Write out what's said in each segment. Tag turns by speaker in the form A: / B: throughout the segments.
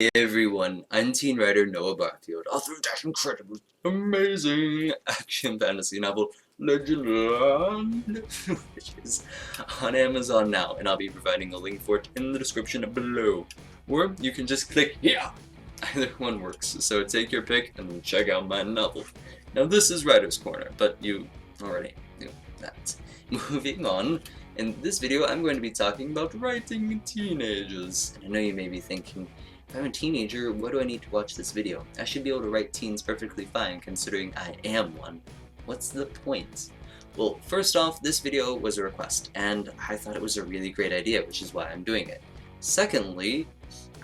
A: Hey everyone, I'm teen writer Noah Barfield, author of that incredible, amazing action fantasy novel, Legend, which is on Amazon now, and I'll be providing a link for it in the description below. Or you can just click here. Either one works, so take your pick and check out my novel. Now this is Writer's Corner, but you already knew that. Moving on, in this video I'm going to be talking about writing teenagers. And I know you may be thinking, if I'm a teenager, what do I need to watch this video? I should be able to write teens perfectly fine, considering I am one. What's the point? Well, first off, this video was a request, and I thought it was a really great idea, which is why I'm doing it. Secondly,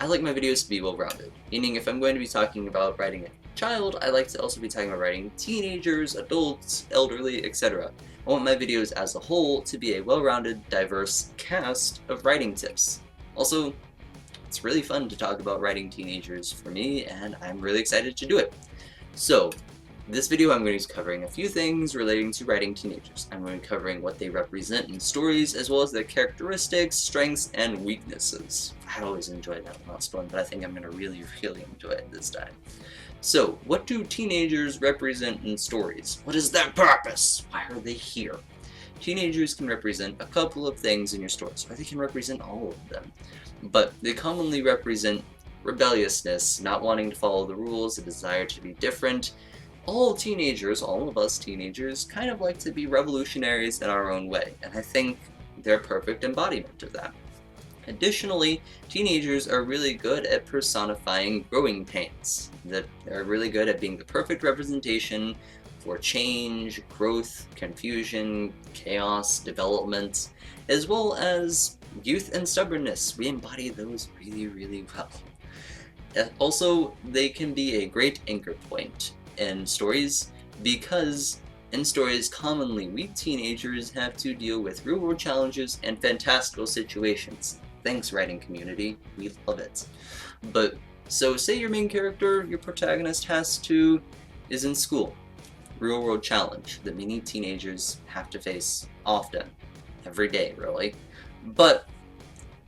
A: I like my videos to be well-rounded, meaning if I'm going to be talking about writing a child, I like to also be talking about writing teenagers, adults, elderly, etc. I want my videos as a whole to be a well-rounded, diverse cast of writing tips. Also, it's really fun to talk about writing teenagers for me, and I'm really excited to do it. So, this video I'm going to be covering a few things relating to writing teenagers. I'm going to be covering what they represent in stories, as well as their characteristics, strengths, and weaknesses. I always enjoy that last one, but I think I'm going to really enjoy it this time. So, what do teenagers represent in stories? What is their purpose? Why are they here? Teenagers can represent a couple of things in your stories, or they can represent all of them. But they commonly represent rebelliousness, not wanting to follow the rules, a desire to be different. All teenagers, all of us teenagers, kind of like to be revolutionaries in our own way, and I think they're a perfect embodiment of that. Additionally, teenagers are really good at personifying growing pains. They're really good at being the perfect representation for change, growth, confusion, chaos, development, as well as youth and stubbornness. We embody those really well. Also, they can be a great anchor point in stories, because in stories commonly weak teenagers have to deal with real-world challenges and fantastical situations. Thanks, writing community, we love it. But, so say your main character, your protagonist is in school. Real-world challenge that many teenagers have to face often, every day really. But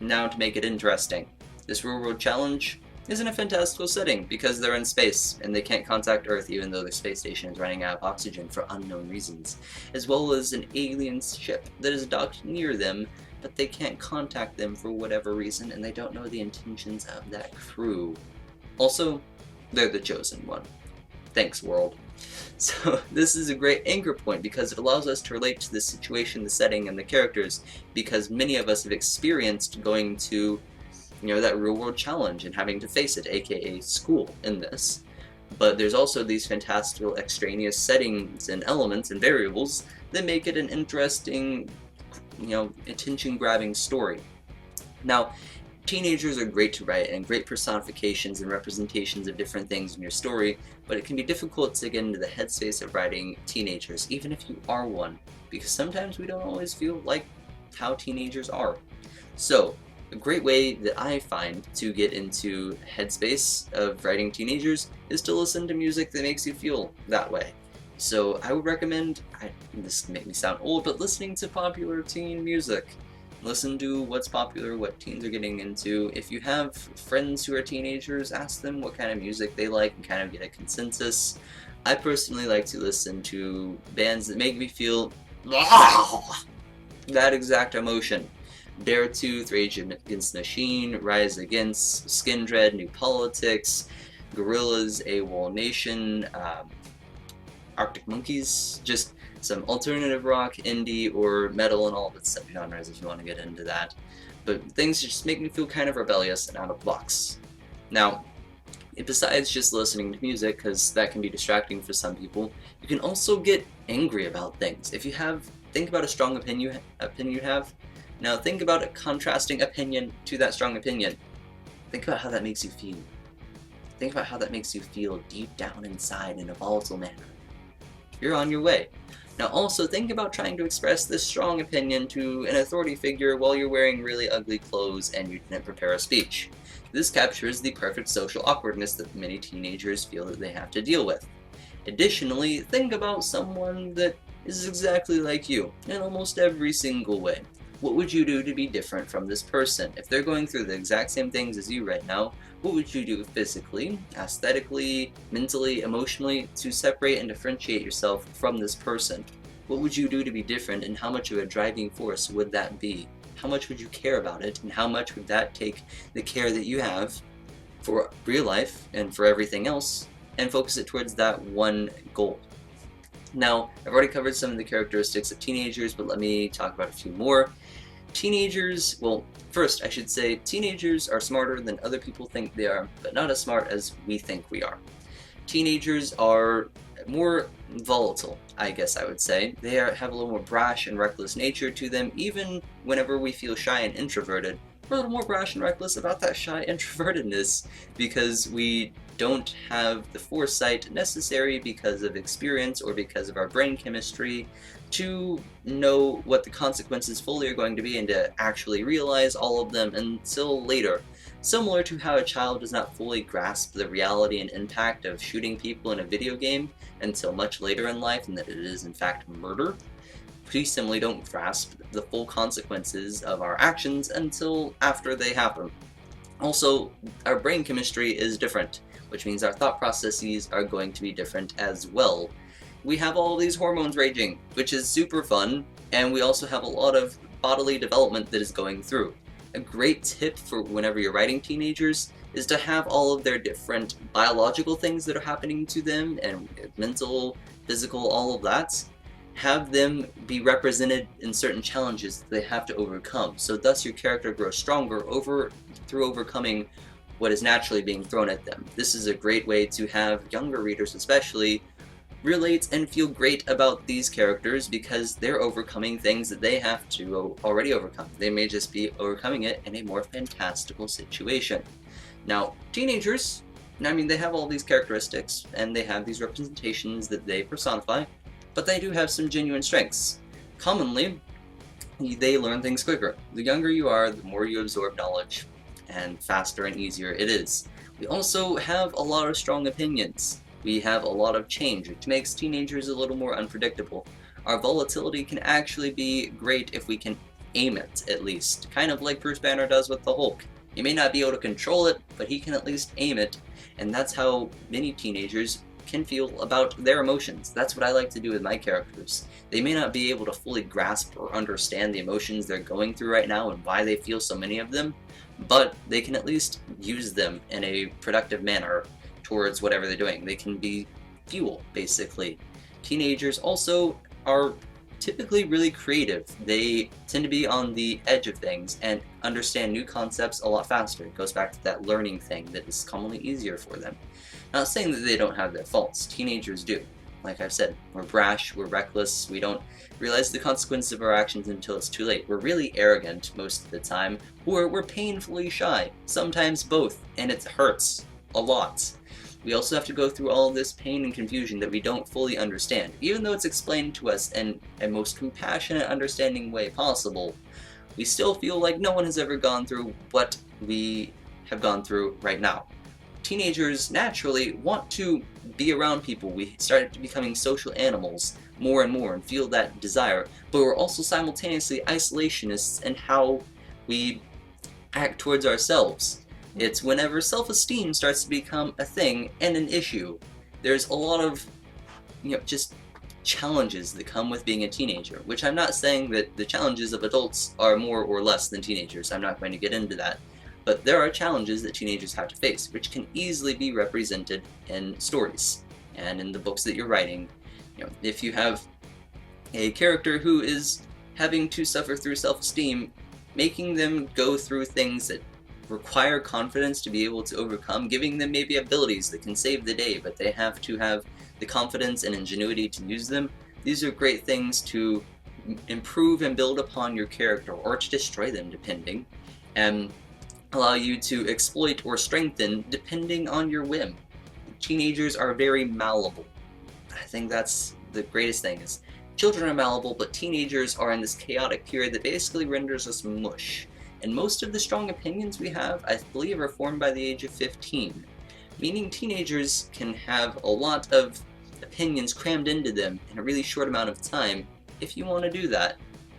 A: now to make it interesting, this real-world challenge is in a fantastical setting because they're in space and they can't contact Earth even though their space station is running out of oxygen for unknown reasons, as well as an alien ship that is docked near them, but they can't contact them for whatever reason and they don't know the intentions of that crew. Also, they're the chosen one. Thanks, world. So this is a great anchor point because it allows us to relate to the situation, the setting, and the characters, because many of us have experienced going to, that real-world challenge and having to face it, aka school, in this. But there's also these fantastical extraneous settings and elements and variables that make it an interesting, attention-grabbing story. Now, teenagers are great to write and great personifications and representations of different things in your story, but it can be difficult to get into the headspace of writing teenagers, even if you are one, because sometimes we don't always feel like how teenagers are. So, a great way that I find to get into headspace of writing teenagers is to listen to music that makes you feel that way. So I would recommend, this can make me sound old, but listening to popular teen music. Listen to what's popular, what teens are getting into. If you have friends who are teenagers, ask them what kind of music they like and kind of get a consensus. I personally like to listen to bands that make me feel that exact emotion. Beartooth, Rage Against the Machine, Rise Against, Skindred, New Politics, Gorillaz, AWOL Nation, Arctic Monkeys, just some alternative rock, indie, or metal, and all of its subgenres if you want to get into that. But things just make me feel kind of rebellious and out of the box. Now, besides just listening to music, because that can be distracting for some people, you can also get angry about things. If you think about a strong opinion you have. Now think about a contrasting opinion to that strong opinion. Think about how that makes you feel. Think about how that makes you feel deep down inside in a volatile manner. You're on your way. Now also think about trying to express this strong opinion to an authority figure while you're wearing really ugly clothes and you didn't prepare a speech. This captures the perfect social awkwardness that many teenagers feel that they have to deal with. Additionally, think about someone that is exactly like you in almost every single way. What would you do to be different from this person? If they're going through the exact same things as you right now, what would you do physically, aesthetically, mentally, emotionally to separate and differentiate yourself from this person? What would you do to be different, and how much of a driving force would that be? How much would you care about it, and how much would that take the care that you have for real life and for everything else, and focus it towards that one goal? Now, I've already covered some of the characteristics of teenagers, but let me talk about a few more. Teenagers, well, first I should say teenagers are smarter than other people think they are, but not as smart as we think we are. Teenagers are more volatile, I guess I would say. They have a little more brash and reckless nature to them, even whenever we feel shy and introverted. We're a little more brash and reckless about that shy introvertedness because we don't have the foresight necessary because of experience or because of our brain chemistry to know what the consequences fully are going to be and to actually realize all of them until later. Similar to how a child does not fully grasp the reality and impact of shooting people in a video game until much later in life, and that it is in fact murder, we similarly don't grasp the full consequences of our actions until after they happen. Also, our brain chemistry is different, which means our thought processes are going to be different as well. We have all these hormones raging, which is super fun, and we also have a lot of bodily development that is going through. A great tip for whenever you're writing teenagers is to have all of their different biological things that are happening to them, and mental, physical, all of that. Have them be represented in certain challenges that they have to overcome, so thus your character grows stronger through overcoming what is naturally being thrown at them. This is a great way to have younger readers especially relate and feel great about these characters because they're overcoming things that they have to already overcome. They may just be overcoming it in a more fantastical situation. Now, teenagers, I mean, they have all these characteristics and they have these representations that they personify, but they do have some genuine strengths. Commonly, they learn things quicker. The younger you are, the more you absorb knowledge, and faster and easier it is. We also have a lot of strong opinions. We have a lot of change, which makes teenagers a little more unpredictable. Our volatility can actually be great if we can aim it, at least. Kind of like Bruce Banner does with the Hulk. He may not be able to control it, but he can at least aim it, and that's how many teenagers can feel about their emotions. That's what I like to do with my characters. They may not be able to fully grasp or understand the emotions they're going through right now and why they feel so many of them, but they can at least use them in a productive manner towards whatever they're doing. They can be fuel, basically. Teenagers also are typically really creative. They tend to be on the edge of things and understand new concepts a lot faster. It goes back to that learning thing that is commonly easier for them. Not saying that they don't have their faults. Teenagers do. Like I've said, we're brash, we're reckless, we don't realize the consequences of our actions until it's too late. We're really arrogant most of the time, or we're painfully shy. Sometimes both, and it hurts a lot. We also have to go through all of this pain and confusion that we don't fully understand. Even though it's explained to us in a most compassionate, understanding way possible, we still feel like no one has ever gone through what we have gone through right now. Teenagers naturally want to be around people. We start becoming social animals more and more and feel that desire, but we're also simultaneously isolationists in how we act towards ourselves. It's whenever self-esteem starts to become a thing and an issue. There's a lot of, just challenges that come with being a teenager, which I'm not saying that the challenges of adults are more or less than teenagers. I'm not going to get into that. But there are challenges that teenagers have to face, which can easily be represented in stories and in the books that you're writing. If you have a character who is having to suffer through self-esteem, making them go through things that require confidence to be able to overcome, giving them maybe abilities that can save the day, but they have to have the confidence and ingenuity to use them. These are great things to improve and build upon your character, or to destroy them depending, and allow you to exploit or strengthen depending on your whim. Teenagers are very malleable. I think that's the greatest thing, is children are malleable, but teenagers are in this chaotic period that basically renders us mush. And most of the strong opinions we have, I believe, are formed by the age of 15, meaning teenagers can have a lot of opinions crammed into them in a really short amount of time if you want to do that.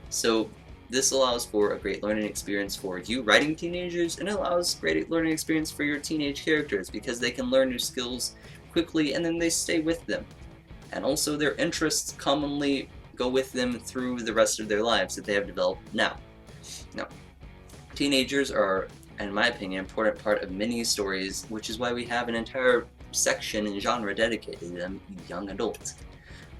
A: So This allows for a great learning experience for you writing teenagers, and it allows great learning experience for your teenage characters because they can learn new skills quickly and then they stay with them. And also their interests commonly go with them through the rest of their lives that they have developed now. Now, teenagers are, in my opinion, an important part of many stories, which is why we have an entire section and genre dedicated to them, young adults.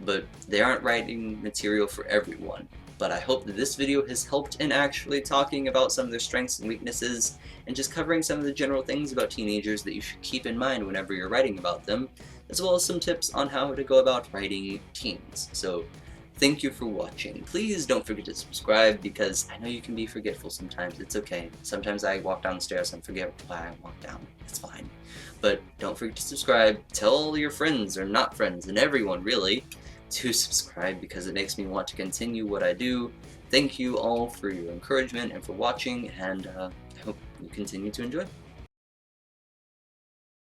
A: But they aren't writing material for everyone. But I hope that this video has helped in actually talking about some of their strengths and weaknesses, and just covering some of the general things about teenagers that you should keep in mind whenever you're writing about them, as well as some tips on how to go about writing teens. So, thank you for watching. Please don't forget to subscribe, because I know you can be forgetful sometimes. It's okay. Sometimes I walk down the stairs and forget why I walked down. It's fine. But don't forget to subscribe. Tell your friends, or not friends, and everyone really, to subscribe, because it makes me want to continue what I do. Thank you all for your encouragement and for watching, and I hope you continue to enjoy.